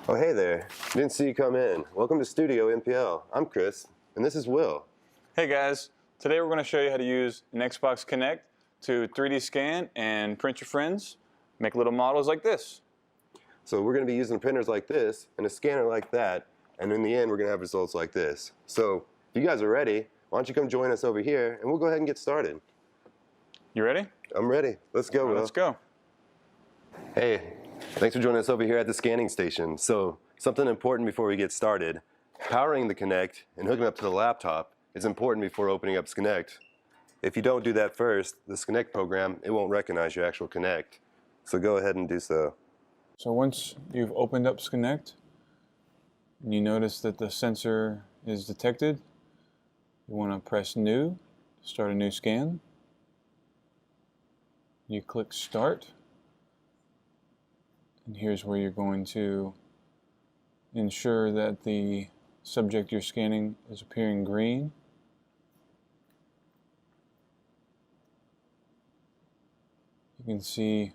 Oh, hey there. Didn't see you come in. Welcome to Studio NPL. I'm Chris, and this is Will. Hey guys, today we're going to show you how to use an Xbox Kinect to 3D scan and print your friends, make little models like this. So we're going to be using printers like this and a scanner like that, and in the end we're going to have results like this. So if you guys are ready, why don't you come join us over here and we'll go ahead and get started. You ready? I'm ready. Let's go, Will. Let's go. Hey, thanks for joining us over here at the scanning station. So something important before we get started. Powering the Kinect and hooking up to the laptop is important before opening up Kinect. If you don't do that first, the Kinect program, it won't recognize your actual Kinect. So go ahead and do so. So once you've opened up Kinect and you notice that the sensor is detected, you want to press New to start a new scan. You click Start, and here's where you're going to ensure that the subject you're scanning is appearing green. You can see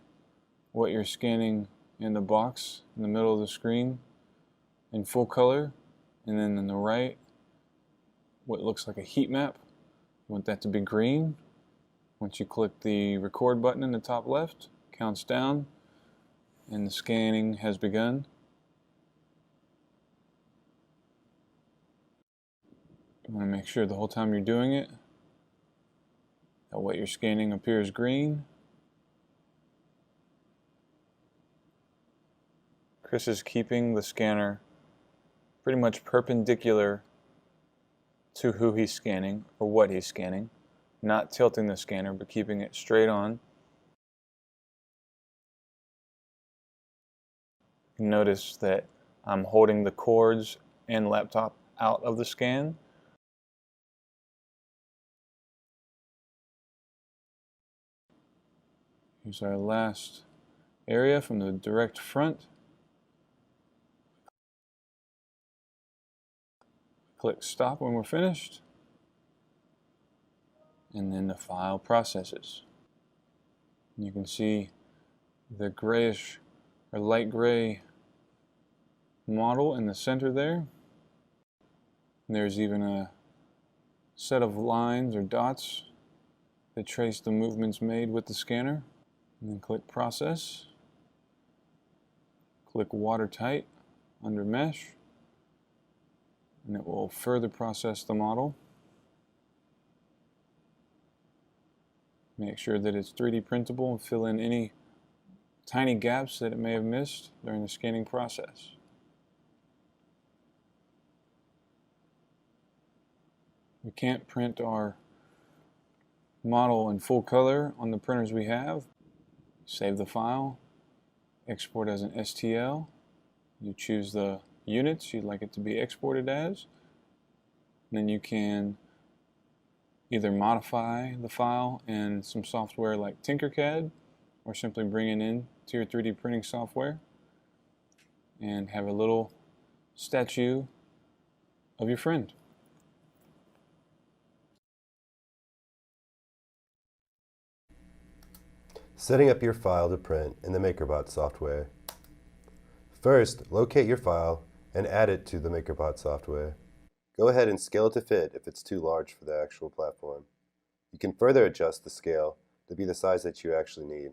what you're scanning in the box in the middle of the screen in full color, and then on the right what looks like a heat map. You want that to be green. Once you click the record button in the top left, it counts down and the scanning has begun. You want to make sure the whole time you're doing it that what you're scanning appears green. Chris is keeping the scanner pretty much perpendicular to who he's scanning or what he's scanning, not tilting the scanner but keeping it straight on. Notice that I'm holding the cords and laptop out of the scan. Here's our last area from the direct front. Click Stop when we're finished, and then the file processes. You can see the grayish or light gray model in the center there. And there's even a set of lines or dots that trace the movements made with the scanner. And then click Process. Click Watertight under Mesh, and it will further process the model. Make sure that it's 3D printable and fill in any tiny gaps that it may have missed during the scanning process. We can't print our model in full color on the printers we have. Save the file, export as an STL. You choose the units you'd like it to be exported as. And then you can either modify the file in some software like Tinkercad, or simply bring it in to your 3D printing software and have a little statue of your friend. Setting up your file to print in the MakerBot software. First, locate your file and add it to the MakerBot software. Go ahead and scale it to fit if it's too large for the actual platform. You can further adjust the scale to be the size that you actually need.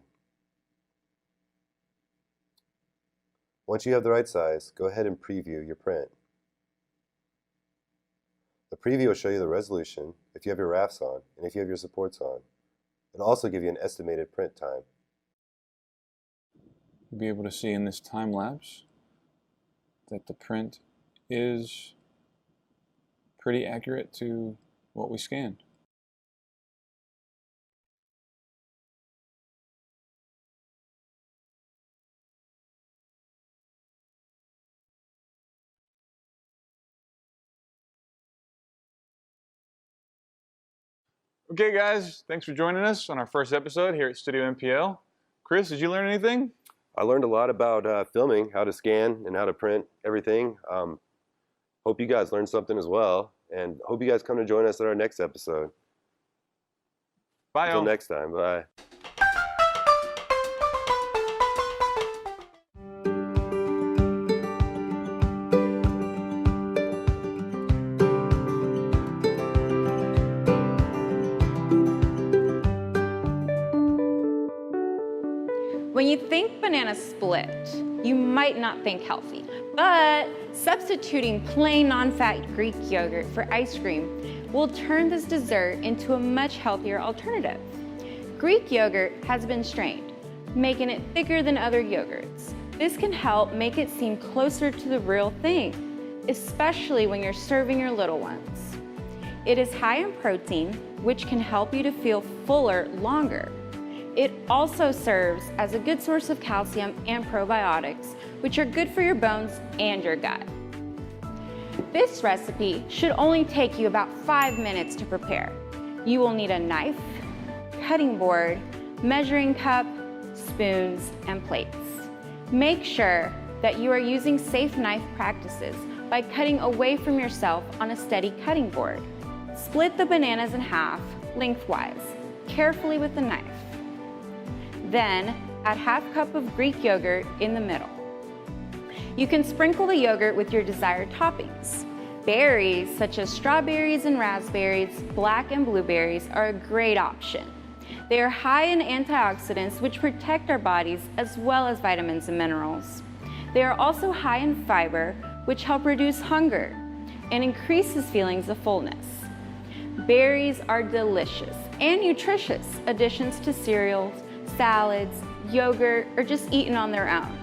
Once you have the right size, go ahead and preview your print. The preview will show you the resolution, if you have your rafts on, and if you have your supports on. It'll also give you an estimated print time. You'll be able to see in this time lapse that the print is pretty accurate to what we scanned. Okay guys, thanks for joining us on our first episode here at Studio NPL. Chris, did you learn anything? I learned a lot about filming, how to scan and how to print everything. Hope you guys learned something as well, and hope you guys come to join us at our next episode. Bye, Until y'all. next time, bye. think banana split, you might not think healthy, but substituting plain non-fat Greek yogurt for ice cream will turn this dessert into a much healthier alternative. Greek yogurt has been strained, making it thicker than other yogurts. This can help make it seem closer to the real thing, especially when you're serving your little ones. It is high in protein, which can help you to feel fuller longer. It also serves as a good source of calcium and probiotics, which are good for your bones and your gut. This recipe should only take you about 5 minutes to prepare. You will need a knife, cutting board, measuring cup, spoons, and plates. Make sure that you are using safe knife practices by cutting away from yourself on a steady cutting board. Split the bananas in half lengthwise, carefully with the knife. Then add half cup of Greek yogurt in the middle. You can sprinkle the yogurt with your desired toppings. Berries such as strawberries and raspberries, black and blueberries are a great option. They are high in antioxidants which protect our bodies as well as vitamins and minerals. They are also high in fiber which help reduce hunger and increases feelings of fullness. Berries are delicious and nutritious additions to cereals, salads, yogurt, or just eaten on their own.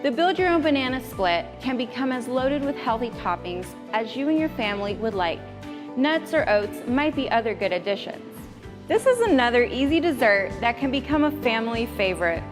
The Build Your Own Banana Split can become as loaded with healthy toppings as you and your family would like. Nuts or oats might be other good additions. This is another easy dessert that can become a family favorite.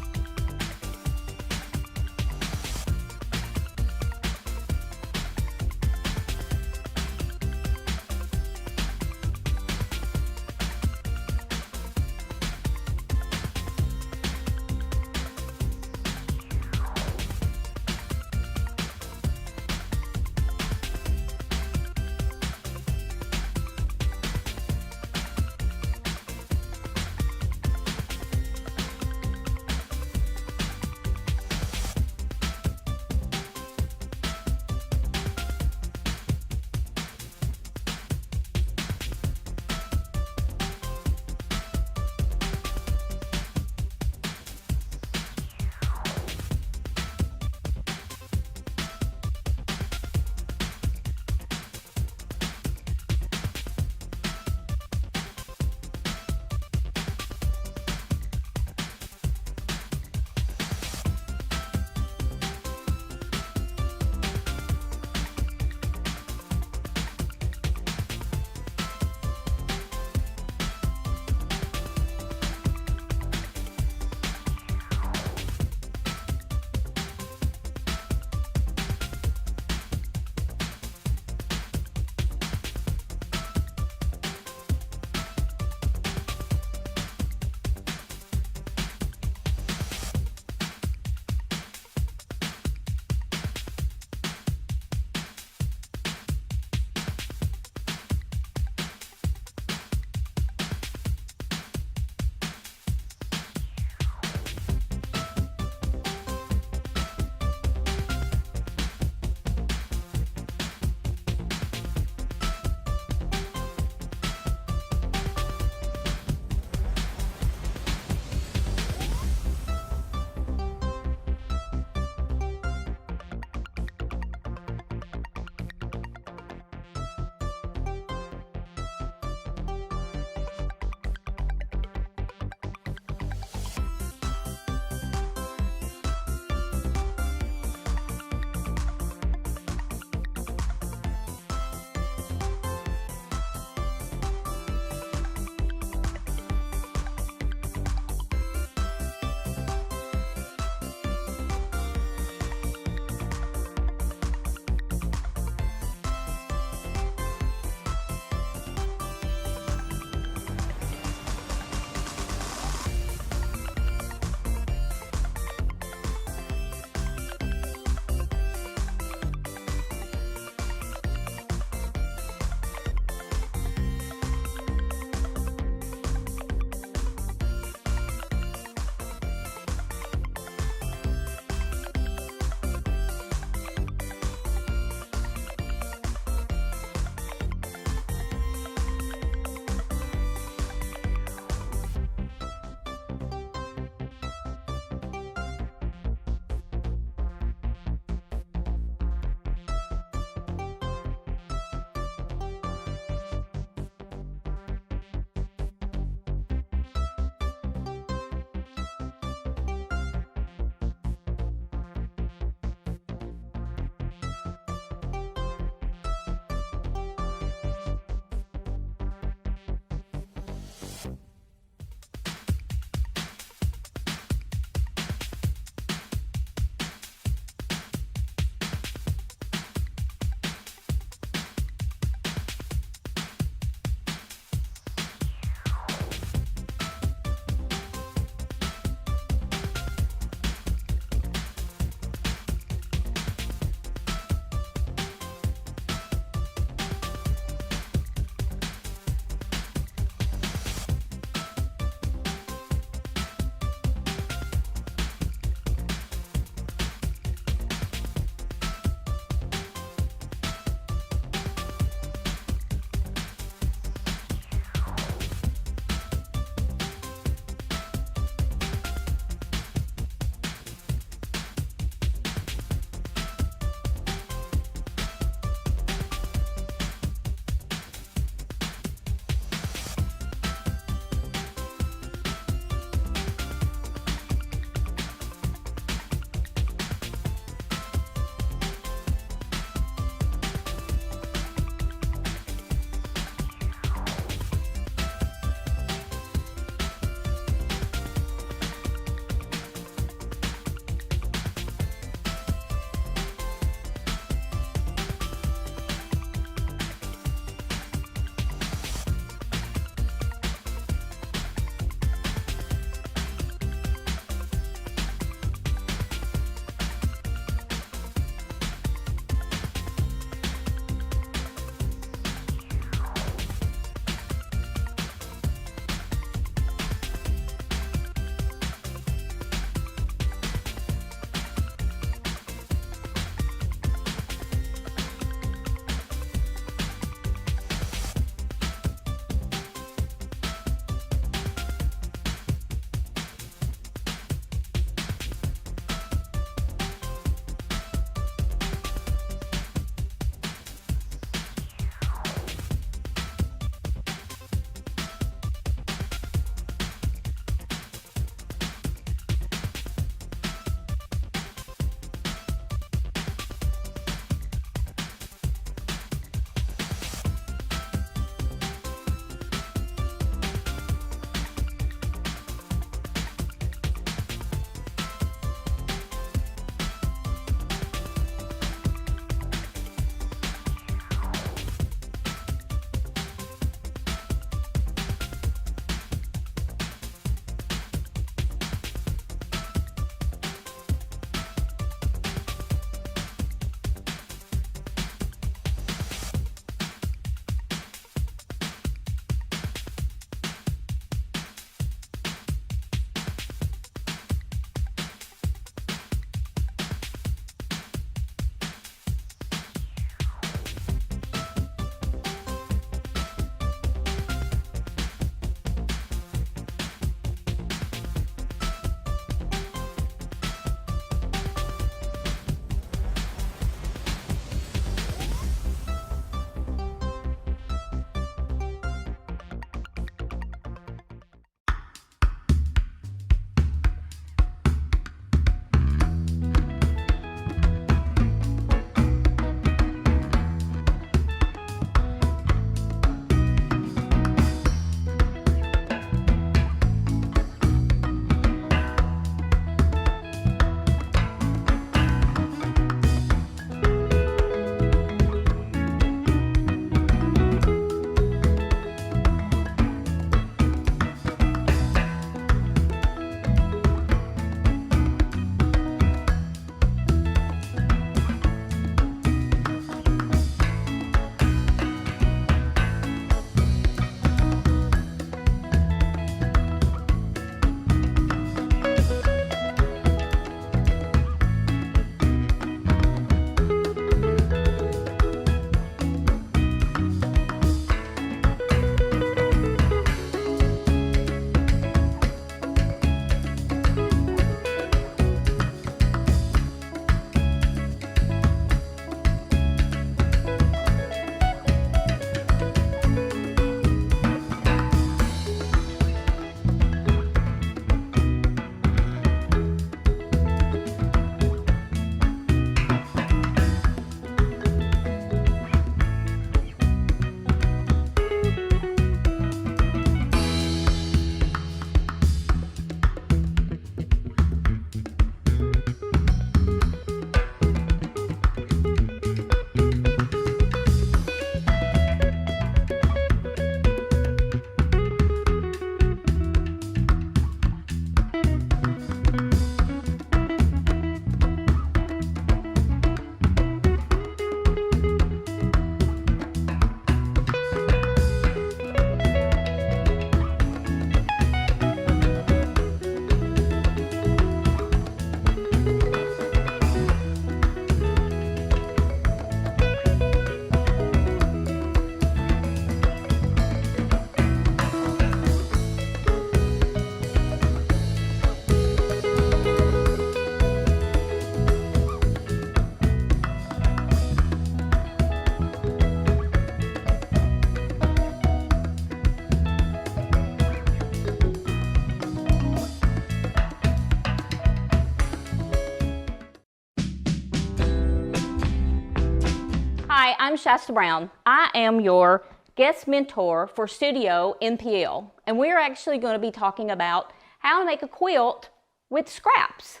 Hi, I'm Shasta Brown. I am your guest mentor for Studio NPL, and we're actually going to be talking about how to make a quilt with scraps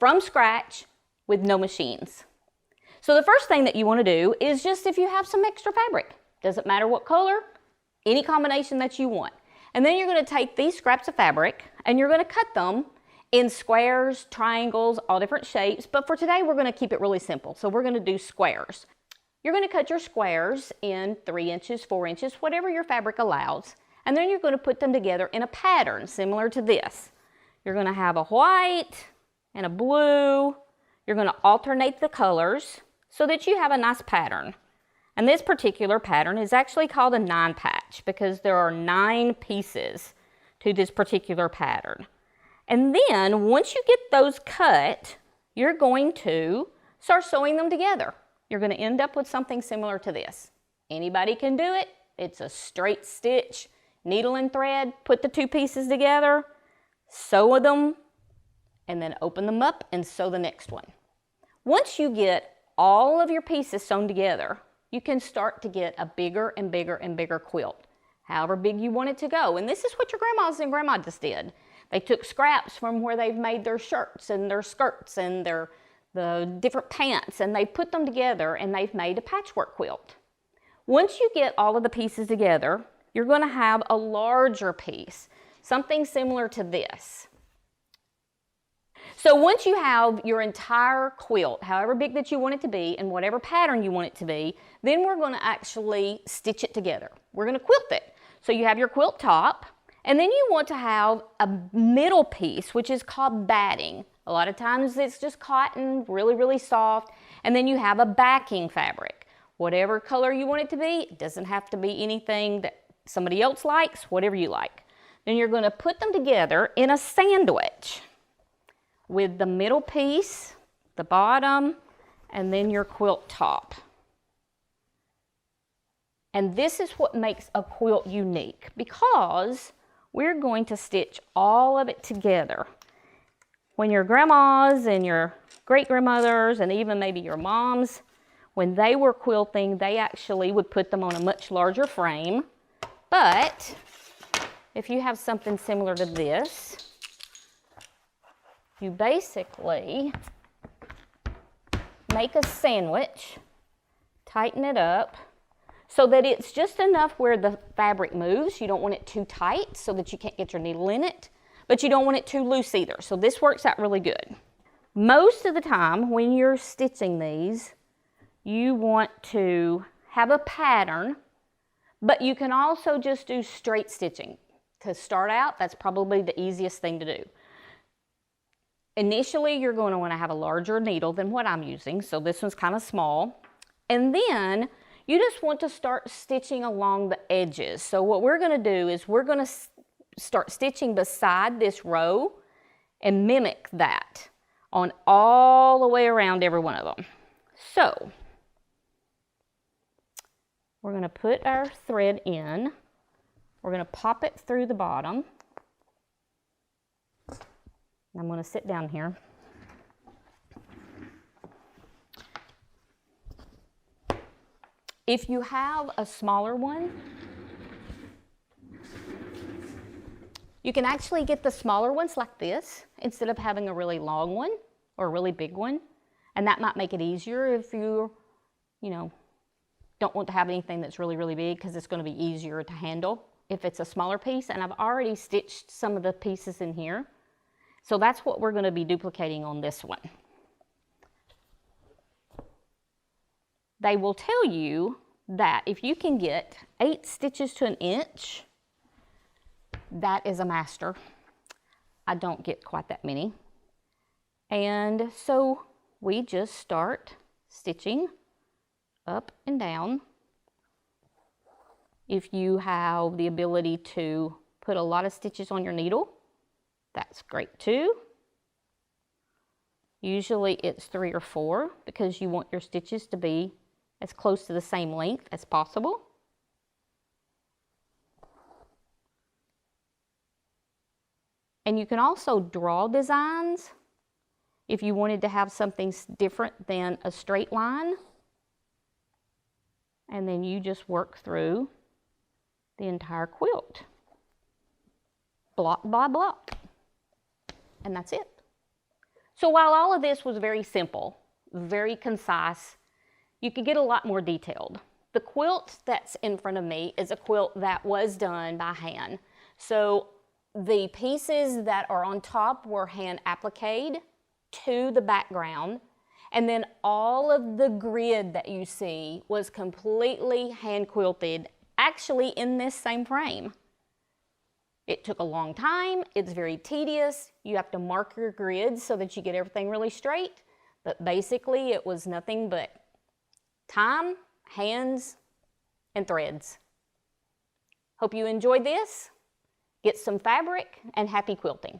from scratch with no machines. So the first thing that you want to do is just if you have some extra fabric, doesn't matter what color, any combination that you want. And then you're going to take these scraps of fabric and you're going to cut them in squares, triangles, all different shapes. But for today, we're going to keep it really simple. So we're going to do squares. You're going to cut your squares in 3 inches, 4 inches, whatever your fabric allows. And then you're going to put them together in a pattern similar to this. You're going to have a white and a blue. You're going to alternate the colors so that you have a nice pattern. And this particular pattern is actually called a 9-patch because there are 9 pieces to this particular pattern. And then once you get those cut, you're going to start sewing them together. You're going to end up with something similar to this. Anybody can do it. It's a straight stitch, needle and thread, put the 2 pieces together, sew them, and then open them up and sew the next one. Once you get all of your pieces sewn together, you can start to get a bigger and bigger and bigger quilt, however big you want it to go. And this is what your grandmas and grandmas did. They took scraps from where they've made their shirts and their skirts and the different pants, and they put them together and they've made a patchwork quilt. Once you get all of the pieces together, you're going to have a larger piece, something similar to this. So once you have your entire quilt, however big that you want it to be and whatever pattern you want it to be, then we're going to actually stitch it together. We're going to quilt it. So you have your quilt top, and then you want to have a middle piece, which is called batting. A lot of times it's just cotton, really, really soft, and then you have a backing fabric. Whatever color you want it to be, it doesn't have to be anything that somebody else likes, whatever you like. Then you're going to put them together in a sandwich with the middle piece, the bottom, and then your quilt top. And this is what makes a quilt unique because we're going to stitch all of it together. When your grandmas and your great-grandmothers and even maybe your moms, when they were quilting, they actually would put them on a much larger frame. But if you have something similar to this, you basically make a sandwich, tighten it up, so that it's just enough where the fabric moves. You don't want it too tight so that you can't get your needle in it, but you don't want it too loose either. So this works out really good. Most of the time when you're stitching these, you want to have a pattern, but you can also just do straight stitching. To start out, that's probably the easiest thing to do. Initially, you're going to want to have a larger needle than what I'm using, so this one's kind of small. And then you just want to start stitching along the edges. So what we're going to do is we're going to start stitching beside this row and mimic that on all the way around every one of them. So we're going to put our thread in. We're going to pop it through the bottom. I'm going to sit down here. If you have a smaller one, you can actually get the smaller ones like this instead of having a really long one or a really big one. And that might make it easier if you don't want to have anything that's really, really big because it's going to be easier to handle if it's a smaller piece. And I've already stitched some of the pieces in here. So that's what we're going to be duplicating on this one. They will tell you that if you can get 8 stitches to an inch, that is a master. I don't get quite that many. And so we just start stitching up and down. If you have the ability to put a lot of stitches on your needle, that's great too. Usually it's 3 or 4 because you want your stitches to be as close to the same length as possible. And you can also draw designs if you wanted to have something different than a straight line. And then you just work through the entire quilt, block by block, and that's it. So while all of this was very simple, very concise, you could get a lot more detailed. The quilt that's in front of me is a quilt that was done by hand. So the pieces that are on top were hand appliqued to the background, and then all of the grid that you see was completely hand quilted, actually in this same frame. It took a long time, it's very tedious, you have to mark your grids so that you get everything really straight, but basically it was nothing but time, hands, and threads. Hope you enjoyed this. Get some fabric and happy quilting.